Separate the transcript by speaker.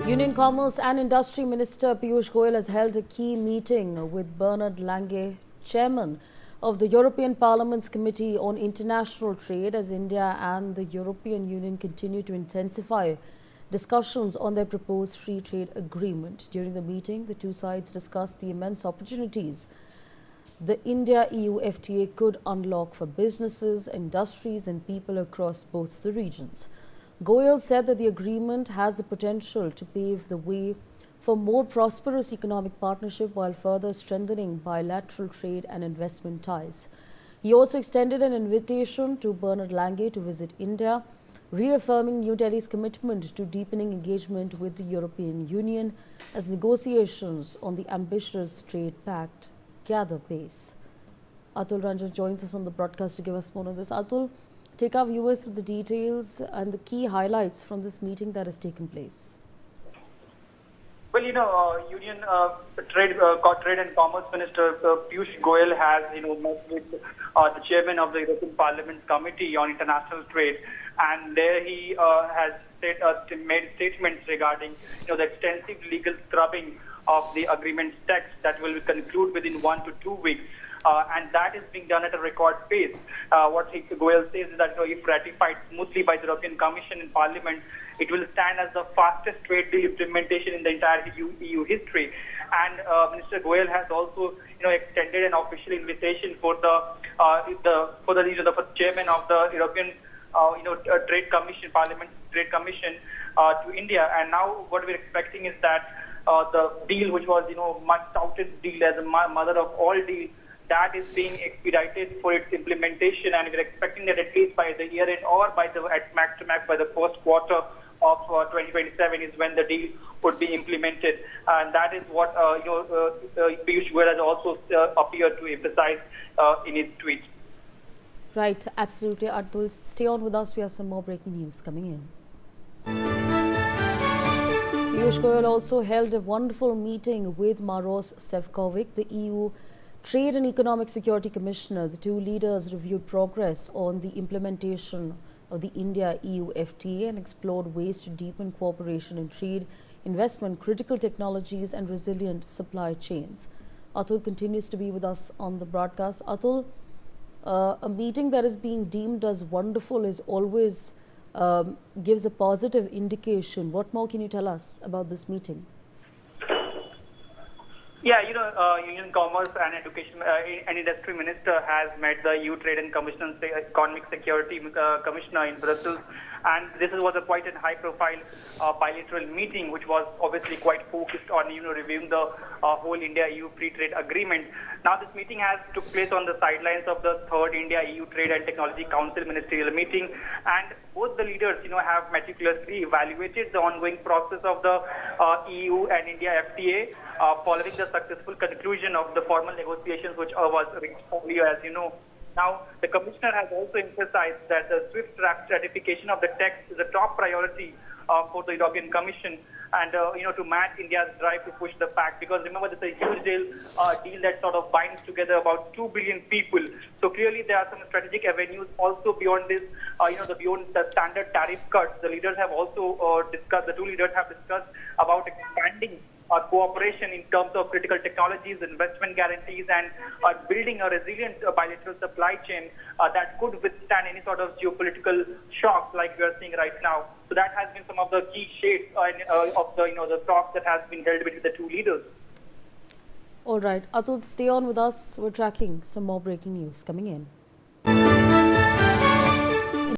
Speaker 1: Union Commerce and Industry Minister Piyush Goyal has held a key meeting with Bernd Lange, Chairman of the European Parliament's Committee on International Trade, as India and the European Union continue to intensify discussions on their proposed free trade agreement. During the meeting, the two sides discussed the immense opportunities the India-EU FTA could unlock for businesses, industries and people across both the regions. Goyal said that the agreement has the potential to pave the way for more prosperous economic partnership while further strengthening bilateral trade and investment ties. He also extended an invitation to Bernd Lange to visit India, reaffirming New Delhi's commitment to deepening engagement with the European Union as negotiations on the ambitious trade pact gather pace. Atul Ranjan joins us on the broadcast to give us more on this. Atul, take our viewers through the details and the key highlights from this meeting that has taken place.
Speaker 2: Well, Union Trade and Commerce Minister Piyush Goyal has, met with the chairman of the European Parliament Committee on International Trade, and there he has made statements regarding, the extensive legal scrubbing of the agreement text that will conclude within 1 to 2 weeks. And that is being done at a record pace. What Goyal says is that if ratified smoothly by the European Commission and Parliament, it will stand as the fastest trade deal implementation in the entire EU history. And Minister Goyal has also, extended an official invitation for the chairman of the European, Trade Commission, Parliament Trade Commission, to India. And now what we're expecting is that the deal, which was, much touted deal as a mother of all deals, that is being expedited for its implementation, and we're expecting that at least by the year end or at max to max by the first quarter of 2027 is when the deal would be implemented. And that is what Piyush Goyal has also appeared to emphasize in his tweet.
Speaker 1: Right, absolutely. Atul, stay on with us. We have some more breaking news coming in. Piyush Goyal also held a wonderful meeting with Maros Sefcovic, the EU Trade and Economic Security Commissioner. The two leaders reviewed progress on the implementation of the India-EU FTA and explored ways to deepen cooperation in trade, investment, critical technologies and resilient supply chains. Atul continues to be with us on the broadcast. Atul, a meeting that is being deemed as wonderful is always gives a positive indication. What more can you tell us about this meeting?
Speaker 2: Yeah, Union Commerce and Education and Industry Minister has met the EU Trade and Economic Security Commissioner in Brussels, and this was quite a high-profile bilateral meeting, which was obviously quite focused on reviewing the whole India-EU Free Trade Agreement. Now, this meeting has took place on the sidelines of the third India-EU Trade and Technology Council ministerial meeting, and both the leaders, have meticulously evaluated the ongoing process of the EU and India FTA. Following the successful conclusion of the formal negotiations, which was reached earlier, as you know. Now, the Commissioner has also emphasized that the swift ratification of the text is a top priority for the European Commission, and to match India's drive to push the pact. Because remember, this is a huge deal that sort of binds together about 2 billion people. So clearly, there are some strategic avenues also beyond this. Beyond the standard tariff cuts, the leaders have also discussed. The two leaders have discussed about expanding cooperation in terms of critical technologies, investment guarantees, and building a resilient bilateral supply chain that could withstand any sort of geopolitical shocks like we are seeing right now. So that has been some of the key shades of the talks that has been held between the two leaders.
Speaker 1: All right, Atul, stay on with us. We're tracking some more breaking news coming in.